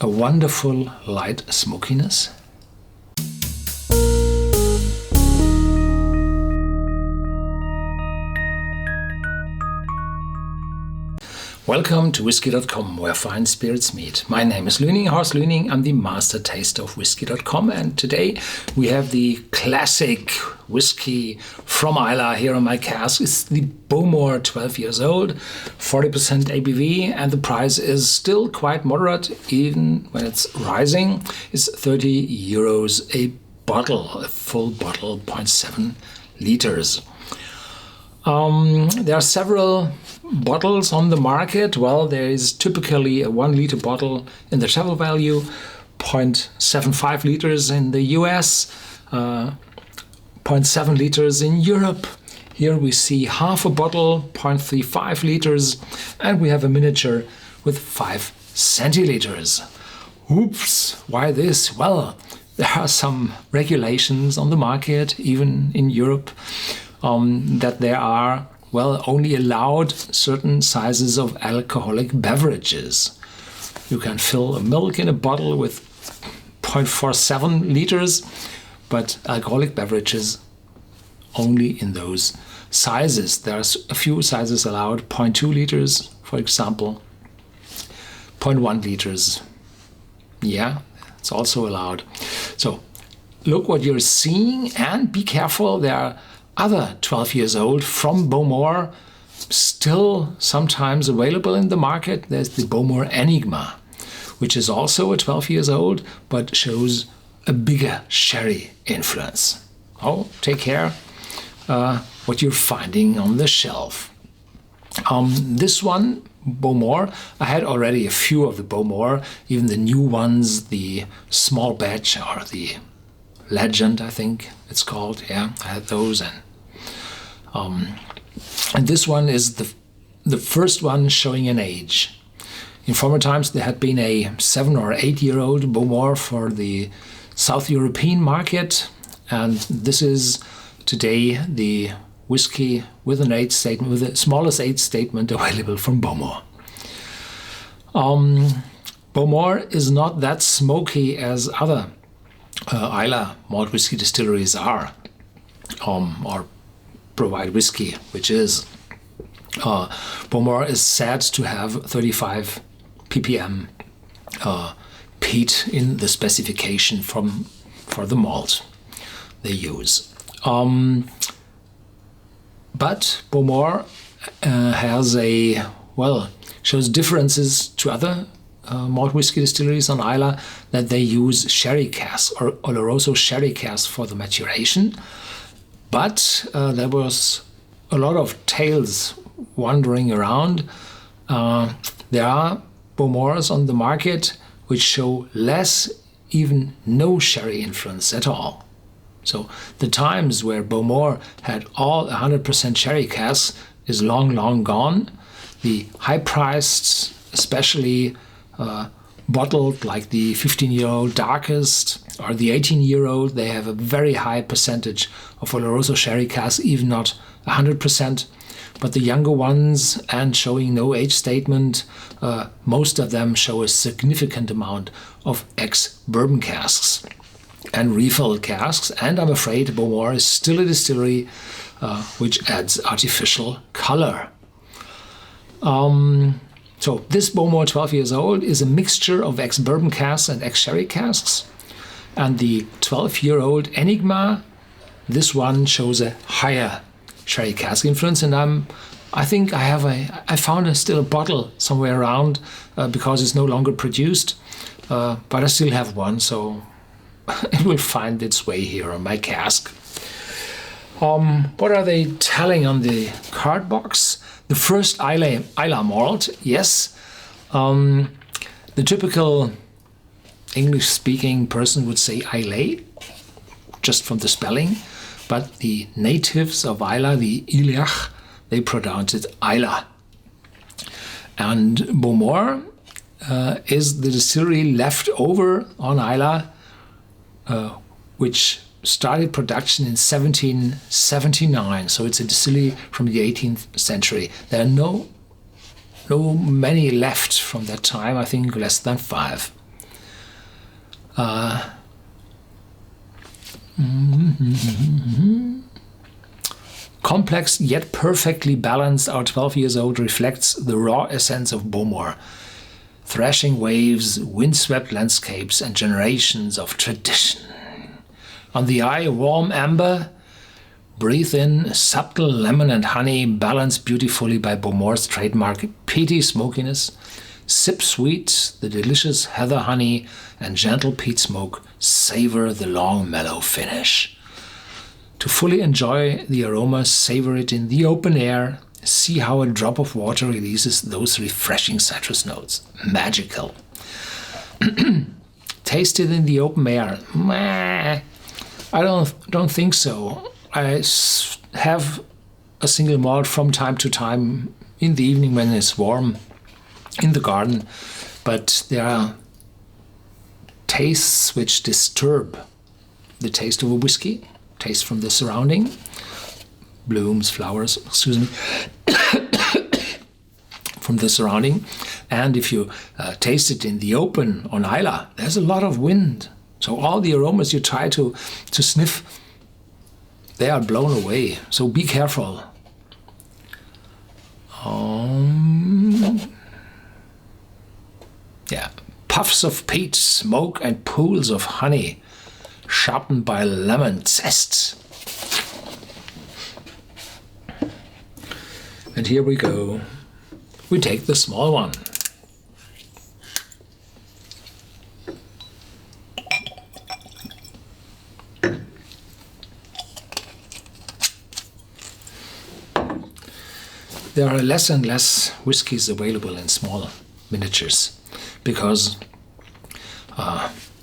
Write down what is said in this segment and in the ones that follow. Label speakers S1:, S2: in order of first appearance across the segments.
S1: a wonderful light smokiness. Welcome to Whisky.com, where fine spirits meet. My name is Lüning, Horst Lüning. I'm the master taster of Whisky.com, and today we have the classic whiskey from Islay here on my cask. It's the Bowmore 12 years old, 40% ABV, and the price is still quite moderate, even when it's rising. It's 30 euros a bottle, a full bottle, 0.7 liters. There are several bottles on the market. Well, there is typically a 1 liter bottle in the travel value, 0.75 liters in the US, 0.7 liters in Europe. Here we see half a bottle, 0.35 liters, and we have a miniature with 5 centiliters. Oops, why this? Well, there are some regulations on the market, even in Europe, that there are, well, only allowed certain sizes of alcoholic beverages. You can fill a milk in a bottle with 0.47 liters, but alcoholic beverages only in those sizes. There's a few sizes allowed, 0.2 liters, for example, 0.1 liters. Yeah, it's also allowed. So look what you're seeing and be careful. There are other 12 years old from Bowmore still sometimes available in the market. There's the Bowmore Enigma, which is also a 12 years old but shows a bigger sherry influence. Oh, take care what you're finding on the shelf. This one, Bowmore, I had already a few of the Bowmore, even the new ones, the small batch or the Legend, I think it's called. Yeah, I had those, and this one is the first one showing an age. In former times, there had been a 7 or 8 year old Bowmore for the South European market, and this is today the whiskey with an age statement, with the smallest age statement available from Bowmore. Bowmore is not that smoky as other Islay malt whiskey distilleries are, or provide whiskey, which is. Bowmore is said to have 35 ppm peat in the specification for the malt they use. But Bowmore shows differences to other malt whiskey distilleries on Islay, that they use sherry casks or Oloroso sherry casks for the maturation. But there was a lot of tales wandering around. There are Bowmores on the market which show less, even no sherry influence at all. So the times where Bowmore had all 100% sherry casks is long, long gone. The high-priced, especially bottled like the 15-year-old darkest or the 18-year-old, they have a very high percentage of Oloroso sherry casks, even not 100%. But the younger ones, and showing no age statement, most of them show a significant amount of ex-bourbon casks and refilled casks. And I'm afraid Bowmore is still a distillery which adds artificial color. So this Bowmore 12 years old is a mixture of ex-bourbon casks and ex-sherry casks. And the 12-year-old Enigma, this one shows a higher sherry cask influence. And I think I found still a bottle somewhere around because it's no longer produced. But I still have one, so it will find its way here on my cask. What are they telling on the card box? The first Islay malt, yes. The typical English-speaking person would say Islay, just from the spelling. But the natives of Islay, the Iliach, they pronounce it Islay. And Bowmore is the distillery left over on Islay, which started production in 1779. So it's a distillery from the 18th century. There are no many left from that time, I think less than 5. Complex yet perfectly balanced, our 12 years old reflects the raw essence of Bowmore. Thrashing waves, windswept landscapes, and generations of tradition. On the eye, warm amber. Breathe in subtle lemon and honey, balanced beautifully by Bowmore's trademark peaty smokiness. Sip sweet, the delicious heather honey and gentle peat smoke savor the long mellow finish. To fully enjoy the aroma, savor it in the open air. See how a drop of water releases those refreshing citrus notes. Magical. Taste it in the open air. I don't think so. I have a single malt from time to time in the evening when it's warm in the garden, but there are tastes which disturb the taste of a whiskey, taste from the surrounding, blooms, flowers, excuse me, from the surrounding. And if you taste it in the open on Islay, there's a lot of wind. So all the aromas you try to sniff, they are blown away. So be careful. Puffs of peat, smoke, and pools of honey, sharpened by lemon zest. And here we go. We take the small one. There are less and less whiskies available in small miniatures because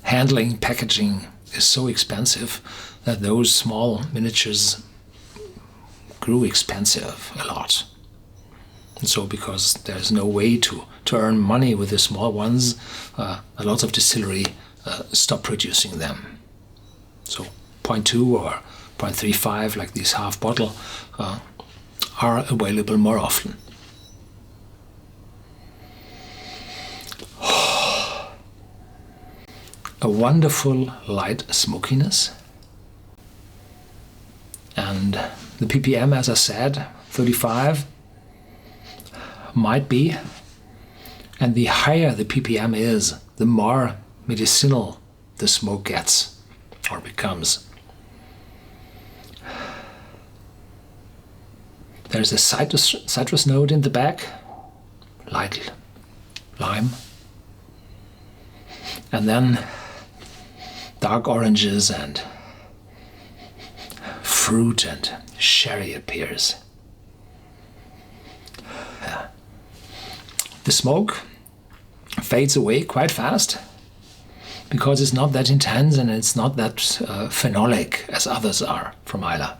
S1: handling, packaging is so expensive that those small miniatures grew expensive a lot. And so because there's no way to earn money with the small ones, a lot of distillery stop producing them. So 0.2 or 0.35, like these half bottle, are available more often. A wonderful light smokiness. And the ppm, as I said, 35 might be. And the higher the ppm is, the more medicinal the smoke gets or becomes. There's a citrus note in the back, light lime, and then dark oranges and fruit and sherry appears. The smoke fades away quite fast because it's not that intense and it's not that phenolic as others are from Islay.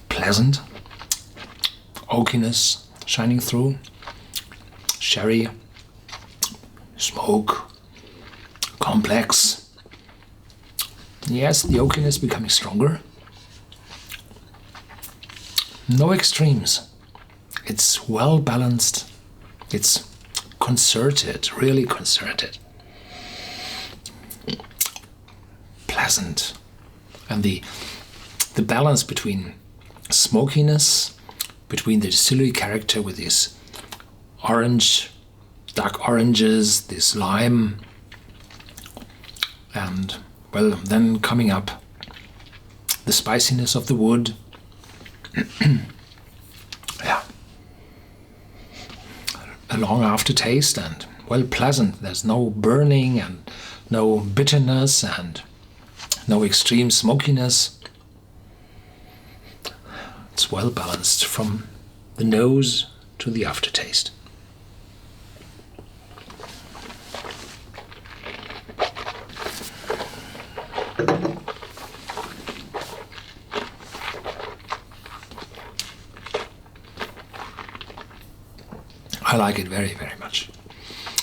S1: Pleasant, oakiness shining through, sherry, smoke, complex. Yes, the oakiness becoming stronger. No extremes. It's well balanced. It's concerted, really concerted. Pleasant. And the balance between smokiness, between the distillery character with this orange, dark oranges, this lime, and well, then coming up the spiciness of the wood. Yeah. A long aftertaste and well pleasant. There's no burning and no bitterness and no extreme smokiness. It's well balanced from the nose to the aftertaste. I like it very, very much.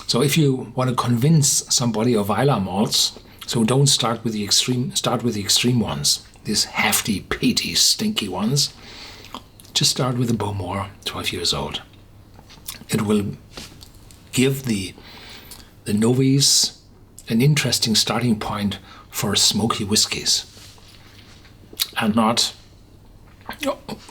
S1: So if you want to convince somebody of Islay malts, so don't start with the extreme ones, these hefty, peaty, stinky ones. Just start with the Bowmore 12 years old. It will give the novice an interesting starting point for smoky whiskies, and not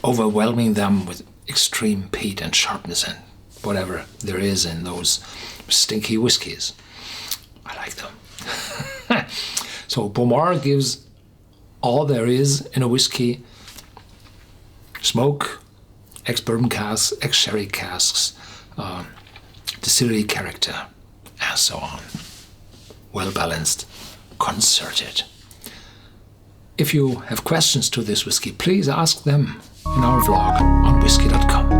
S1: overwhelming them with extreme peat and sharpness and whatever there is in those stinky whiskies. I like them. So Bowmore gives all there is in a whiskey: smoke, ex-bourbon casks, ex-sherry casks, distillery character, and so on. Well-balanced, concerted. If you have questions to this whiskey, please ask them in our vlog on Whisky.com.